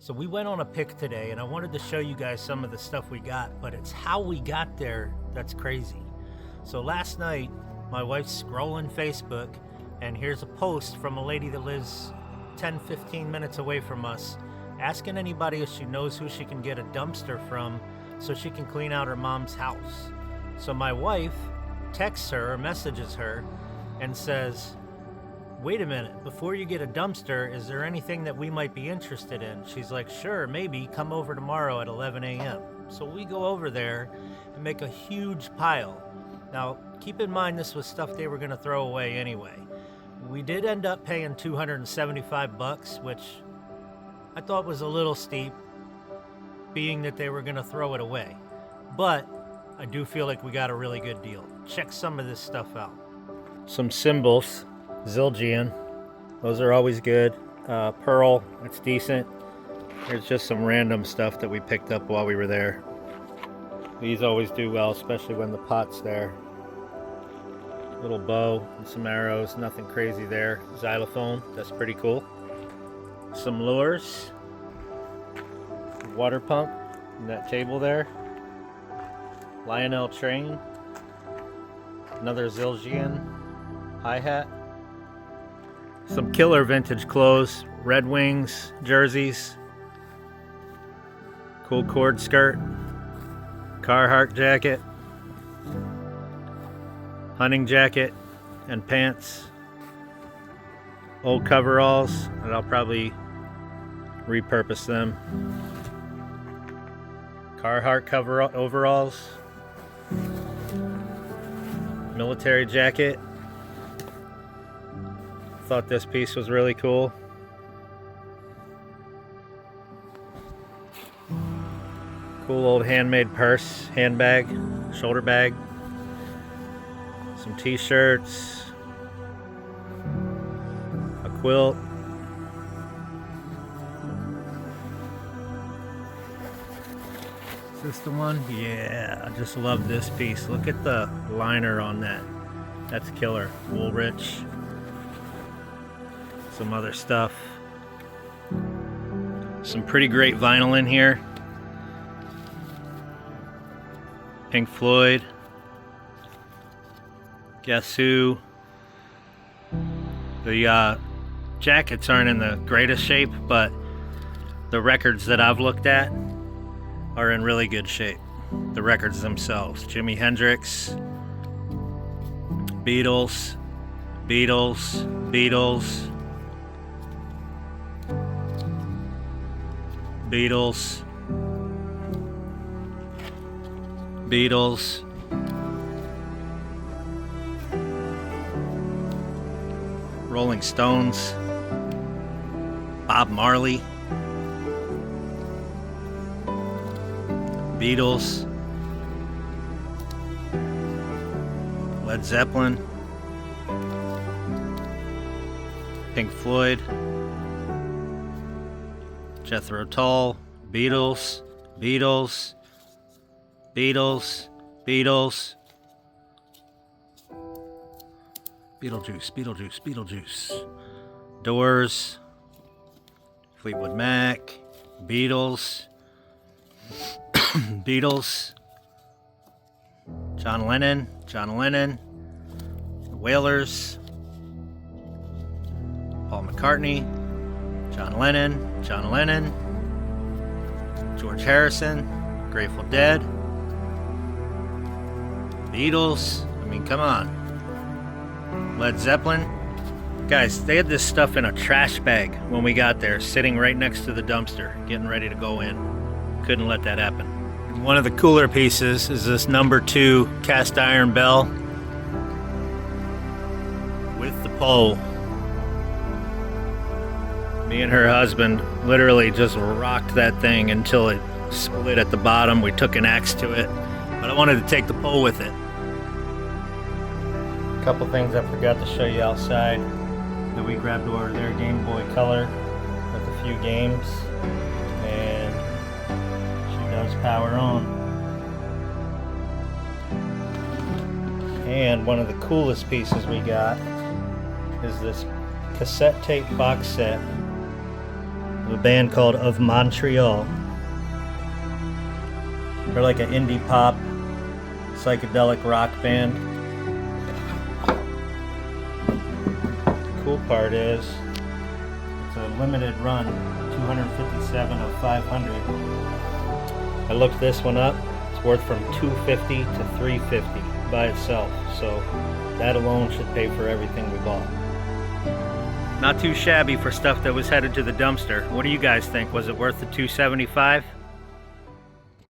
So we went on a pick today, and I wanted to show you guys some of the stuff we got, but it's how we got there that's crazy. So last night, my wife's scrolling Facebook, and here's a post from a lady that lives 10-15 minutes away from us, asking anybody if she knows who she can get a dumpster from so she can clean out her mom's house. So my wife texts her or messages her and says, wait a minute, before you get a dumpster, is there anything that we might be interested in? She's like, sure, maybe, come over tomorrow at 11 a.m. So we go over there and make a huge pile. Now, keep in mind this was stuff they were gonna throw away anyway. We did end up paying $275, which I thought was a little steep, being that they were gonna throw it away. But I do feel like we got a really good deal. Check some of this stuff out. Some symbols, Zildjian, those are always good. Pearl, it's decent. There's just some random stuff that we picked up while we were there. These always do well, especially when the pot's there. Little bow and some arrows, nothing crazy there. Xylophone, that's pretty cool. Some lures. Water pump, and that table there. Lionel train. Another Zildjian hi-hat. Some killer vintage clothes, Red Wings jerseys, cool cord skirt, Carhartt jacket, hunting jacket and pants, old coveralls, and I'll probably repurpose them. Carhartt overalls, military jacket. Thought this piece was really cool. Cool old handmade purse, handbag, shoulder bag. Some t-shirts. A quilt. Is this the one? Yeah, I just love this piece. Look at the liner on that. That's killer. Woolrich. Some other stuff. Some pretty great vinyl in here. Pink Floyd. Guess Who. The jackets aren't in the greatest shape, but the records that I've looked at are in really good shape. The records themselves. Jimi Hendrix. Beatles. Beatles. Beatles. Beatles, Beatles, Rolling Stones, Bob Marley, Beatles, Led Zeppelin, Pink Floyd, Jethro Tull, Beatles, Beatles, Beatles, Beatles, Beetlejuice, Beetlejuice, Beetlejuice, Doors, Fleetwood Mac, Beatles, Beatles, John Lennon, The Wailers, Paul McCartney, John Lennon, George Harrison, Grateful Dead, Beatles, I mean, come on, Led Zeppelin. Guys, they had this stuff in a trash bag when we got there, sitting right next to the dumpster, getting ready to go in. Couldn't let that happen. One of the cooler pieces is this number 2 cast iron bell with the pole. Me and her husband literally just rocked that thing until it split at the bottom. We took an axe to it, but I wanted to take the pole with it. A couple things I forgot to show you outside that we grabbed over there. Game Boy Color with a few games, and she does power on. And one of the coolest pieces we got is this cassette tape box set A band called Of Montreal. They're like an indie pop, psychedelic rock band. The cool part is it's a limited run, 257 of 500. I looked this one up. It's worth from $250 to $350 by itself. So that alone should pay for everything we bought. Not too shabby for stuff that was headed to the dumpster. What do you guys think? Was it worth the $275?